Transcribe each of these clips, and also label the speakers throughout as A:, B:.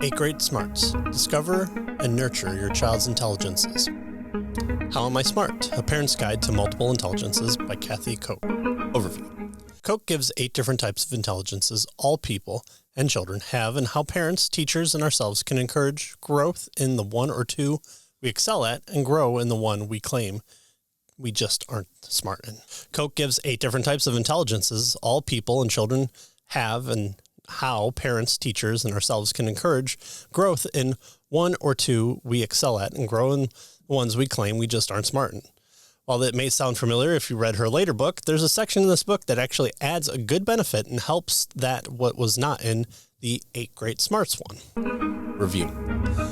A: 8 Great Smarts. Discover and nurture your child's intelligences. How Am I Smart? A Parent's Guide to Multiple Intelligences by Koch. Overview. Koch gives 8 different types of intelligences all people and children have, and how parents, teachers, and ourselves can encourage growth in the 1 or 2 we excel at and grow in the 1 we claim we just aren't smart in. Koch gives 8 different types of intelligences all people and children have, and how parents, teachers, and ourselves can encourage growth in 1 or 2 we excel at and grow in the ones we claim we just aren't smart in. While it may sound familiar if you read her later book, there's a section in this book that actually adds a good benefit and helps that what was not in the 8 Great Smarts one. Review.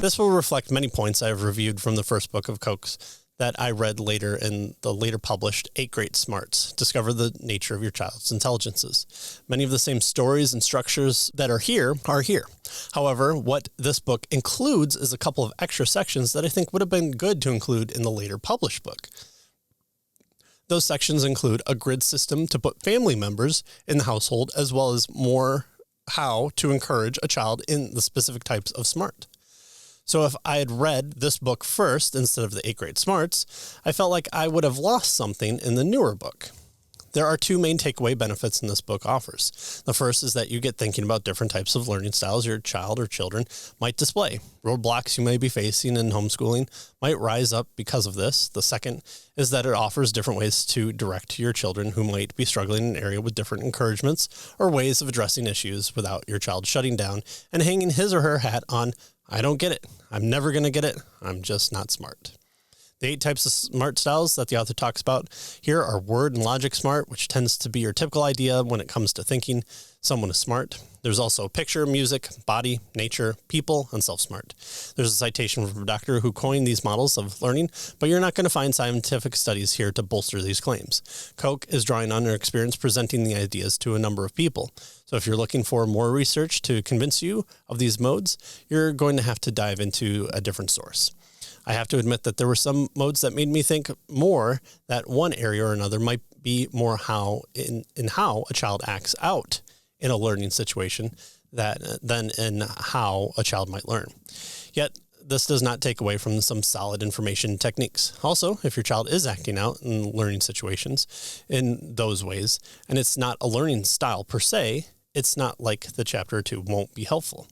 A: This will reflect many points I have reviewed from the first book of Koch's that I read later in the later published 8 Great Smarts. Discover the nature of your child's intelligences. Many of the same stories and structures that are here are here. However, what this book includes is a couple of extra sections that I think would have been good to include in the later published book. Those sections include a grid system to put family members in the household, as well as more how to encourage a child in the specific types of smart. So if I had read this book first instead of the 8 Great Smarts, I felt like I would have lost something in the newer book. There are 2 main takeaway benefits in this book offers. The first is that you get thinking about different types of learning styles your child or children might display. Roadblocks you may be facing in homeschooling might rise up because of this. The second is that it offers different ways to direct your children who might be struggling in an area with different encouragements or ways of addressing issues without your child shutting down and hanging his or her hat on, I don't get it. I'm never going to get it. I'm just not smart. The 8 types of smart styles that the author talks about here are word and logic smart, which tends to be your typical idea when it comes to thinking someone is smart. There's also picture, music, body, nature, people, and self-smart. There's a citation from a doctor who coined these models of learning, but you're not going to find scientific studies here to bolster these claims. Koch is drawing on her experience presenting the ideas to a number of people. So if you're looking for more research to convince you of these modes, you're going to have to dive into a different source. I have to admit that there were some modes that made me think more that one area or another might be more how a child acts out in a learning situation than in how a child might learn. Yet, this does not take away from some solid information techniques. Also, if your child is acting out in learning situations in those ways, and it's not a learning style per se, it's not like the chapter or 2 won't be helpful.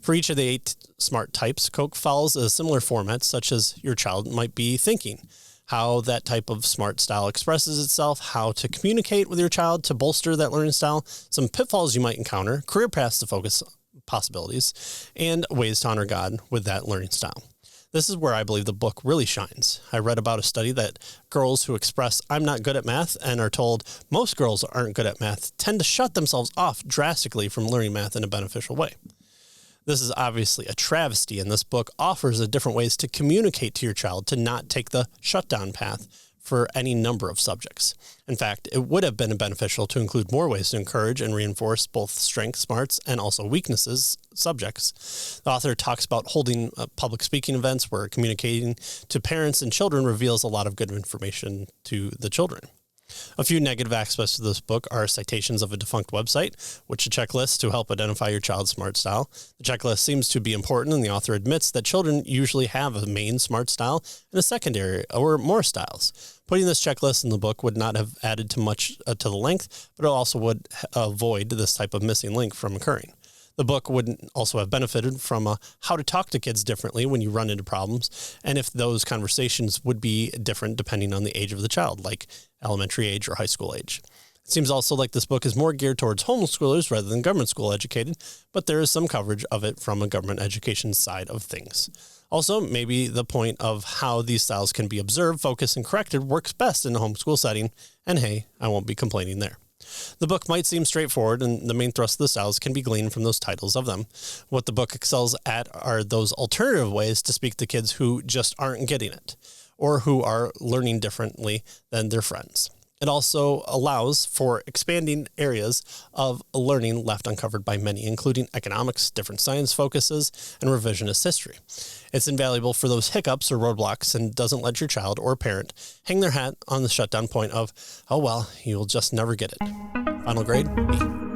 A: For each of the 8 smart types, Koch follows a similar format, such as your child might be thinking, how that type of smart style expresses itself, how to communicate with your child to bolster that learning style, some pitfalls you might encounter, career paths to focus possibilities, and ways to honor God with that learning style. This is where I believe the book really shines. I read about a study that girls who express, I'm not good at math, and are told most girls aren't good at math, tend to shut themselves off drastically from learning math in a beneficial way. This is obviously a travesty, and this book offers a different ways to communicate to your child to not take the shutdown path for any number of subjects. In fact, it would have been beneficial to include more ways to encourage and reinforce both strengths, smarts, and also weaknesses subjects. The author talks about holding public speaking events where communicating to parents and children reveals a lot of good information to the children. A few negative aspects of this book are citations of a defunct website, which a checklist to help identify your child's smart style. The checklist seems to be important, and the author admits that children usually have a main smart style and a secondary or more styles. Putting this checklist in the book would not have added too much to the length, but it also would avoid this type of missing link from occurring. The book would also have benefited from how to talk to kids differently when you run into problems, and if those conversations would be different depending on the age of the child, like elementary age or high school age. It seems also like this book is more geared towards homeschoolers rather than government school educated, but there is some coverage of it from a government education side of things. Also, maybe the point of how these styles can be observed, focused, and corrected works best in a homeschool setting, and hey, I won't be complaining there. The book might seem straightforward, and the main thrust of the styles can be gleaned from those titles of them. What the book excels at are those alternative ways to speak to kids who just aren't getting it, or who are learning differently than their friends. It also allows for expanding areas of learning left uncovered by many, including economics, different science focuses, and revisionist history. It's invaluable for those hiccups or roadblocks and doesn't let your child or parent hang their hat on the shutdown point of, oh well, you'll just never get it. Final grade, B.